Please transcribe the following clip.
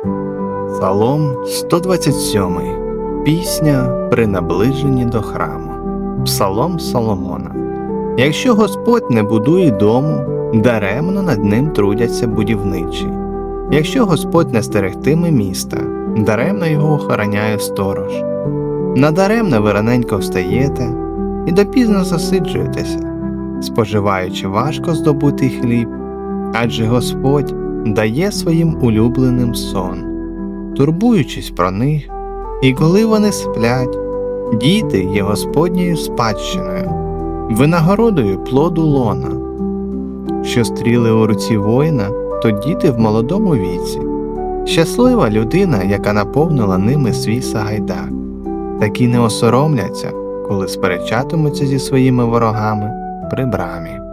Псалом 127. Пісня при наближенні до храму. Псалом Соломона. Якщо Господь не будує дому, даремно над ним трудяться будівничі. Якщо Господь не стерегтиме міста, даремно його охороняє сторож. Надаремно ви раненько встаєте і допізно засиджуєтеся, споживаючи важко здобутий хліб, адже Господь дає своїм улюбленим сон, турбуючись про них, і коли вони сплять, діти є Господньою спадщиною, винагородою плоду лона. Що стріли у руці воїна, то діти в молодому віці. Щаслива людина, яка наповнила ними свій сагайдак. Такі не осоромляться, коли сперечатимуться зі своїми ворогами при брамі.